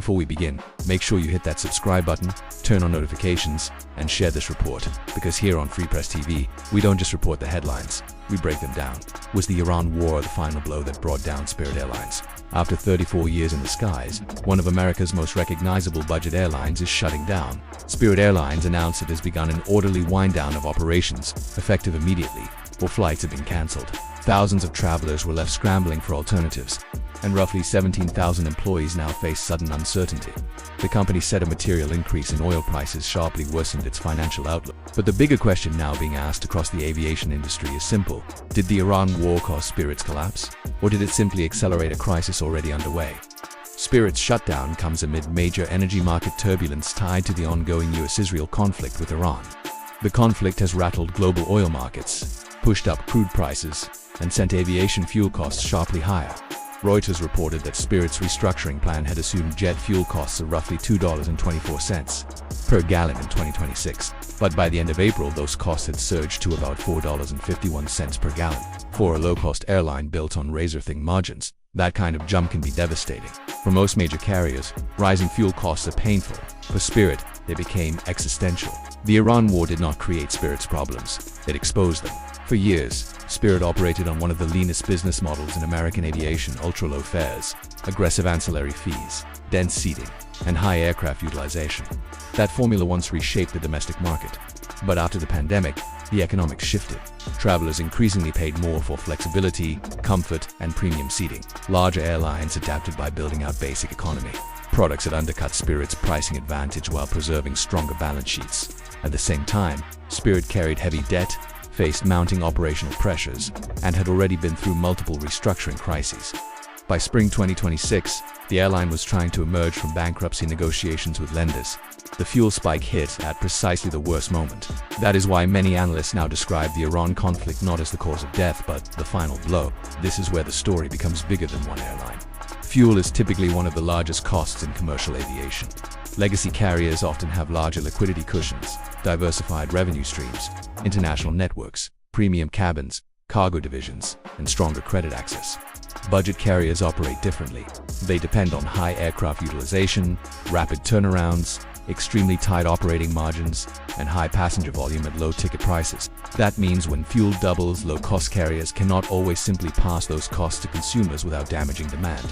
Before we begin, make sure you hit that subscribe button, turn on notifications, and share this report, because here on Free Press TV, we don't just report the headlines, we break them down. Was the Iran war the final blow that brought down Spirit Airlines? After 34 years in the skies, one of America's most recognizable budget airlines is shutting down. Spirit Airlines announced it has begun an orderly wind-down of operations, effective immediately. All flights have been cancelled. Thousands of travelers were left scrambling for alternatives, and roughly 17,000 employees now face sudden uncertainty. The company said a material increase in oil prices sharply worsened its financial outlook. But the bigger question now being asked across the aviation industry is simple. Did the Iran war cause Spirit's collapse? Or did it simply accelerate a crisis already underway? Spirit's shutdown comes amid major energy market turbulence tied to the ongoing US-Israel conflict with Iran. The conflict has rattled global oil markets, pushed up crude prices, and sent aviation fuel costs sharply higher. Reuters reported that Spirit's restructuring plan had assumed jet fuel costs of roughly $2.24 per gallon in 2026, but by the end of April those costs had surged to about $4.51 per gallon. For a low-cost airline built on razor-thin margins, that kind of jump can be devastating. For most major carriers, rising fuel costs are painful. For Spirit, they became existential. The Iran war did not create Spirit's problems, it exposed them. For years, Spirit operated on one of the leanest business models in American aviation: ultra-low fares, aggressive ancillary fees, dense seating, and high aircraft utilization. That formula once reshaped the domestic market. But after the pandemic, the economics shifted. Travelers increasingly paid more for flexibility, comfort, and premium seating. Larger airlines adapted by building out basic economy products that undercut Spirit's pricing advantage while preserving stronger balance sheets. At the same time, Spirit carried heavy debt, faced mounting operational pressures, and had already been through multiple restructuring crises. By spring 2026, the airline was trying to emerge from bankruptcy negotiations with lenders. The fuel spike hit at precisely the worst moment. That is why many analysts now describe the Iran conflict not as the cause of death, but the final blow. This is where the story becomes bigger than one airline. Fuel is typically one of the largest costs in commercial aviation. Legacy carriers often have larger liquidity cushions, diversified revenue streams, international networks, premium cabins, cargo divisions, and stronger credit access. Budget carriers operate differently. They depend on high aircraft utilization, rapid turnarounds, extremely tight operating margins, and high passenger volume at low ticket prices. That means when fuel doubles, low-cost carriers cannot always simply pass those costs to consumers without damaging demand.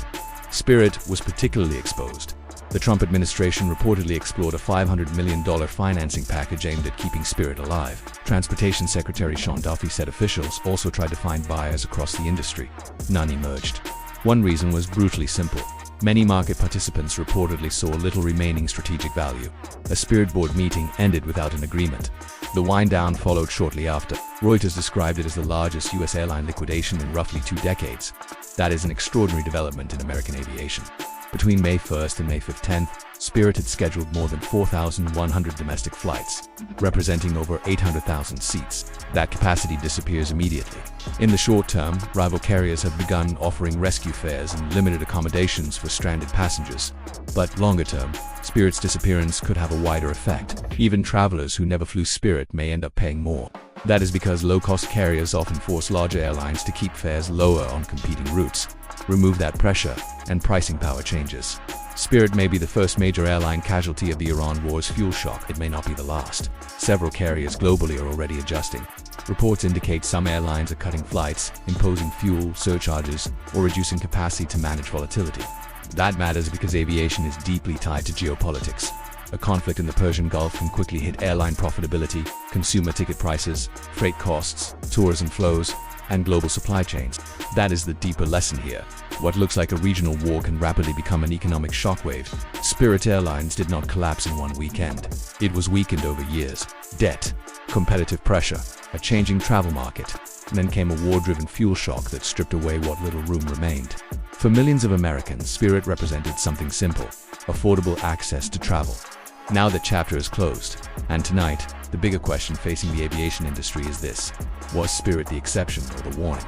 Spirit was particularly exposed. The Trump administration reportedly explored a $500 million financing package aimed at keeping Spirit alive. Transportation Secretary Sean Duffy said officials also tried to find buyers across the industry. None emerged. One reason was brutally simple. Many market participants reportedly saw little remaining strategic value. A Spirit board meeting ended without an agreement. The wind-down followed shortly after. Reuters described it as the largest U.S. airline liquidation in roughly 2 decades. That is an extraordinary development in American aviation. Between May 1st and May 15th, Spirit had scheduled more than 4,100 domestic flights, representing over 800,000 seats. That capacity disappears immediately. In the short term, rival carriers have begun offering rescue fares and limited accommodations for stranded passengers. But longer term, Spirit's disappearance could have a wider effect. Even travelers who never flew Spirit may end up paying more. That is because low-cost carriers often force larger airlines to keep fares lower on competing routes. Remove that pressure, and pricing power changes. Spirit may be the first major airline casualty of the Iran war's fuel shock. It may not be the last. Several carriers globally are already adjusting. Reports indicate some airlines are cutting flights, imposing fuel surcharges, or reducing capacity to manage volatility. That matters because aviation is deeply tied to geopolitics. A conflict in the Persian Gulf can quickly hit airline profitability, consumer ticket prices, freight costs, tourism flows, and global supply chains. That is the deeper lesson here. What looks like a regional war can rapidly become an economic shockwave. Spirit Airlines did not collapse in one weekend. It was weakened over years. Debt, competitive pressure, a changing travel market. And then came a war-driven fuel shock that stripped away what little room remained. For millions of Americans, Spirit represented something simple: affordable access to travel. Now that chapter is closed, and tonight, the bigger question facing the aviation industry is this: was Spirit the exception or the warning?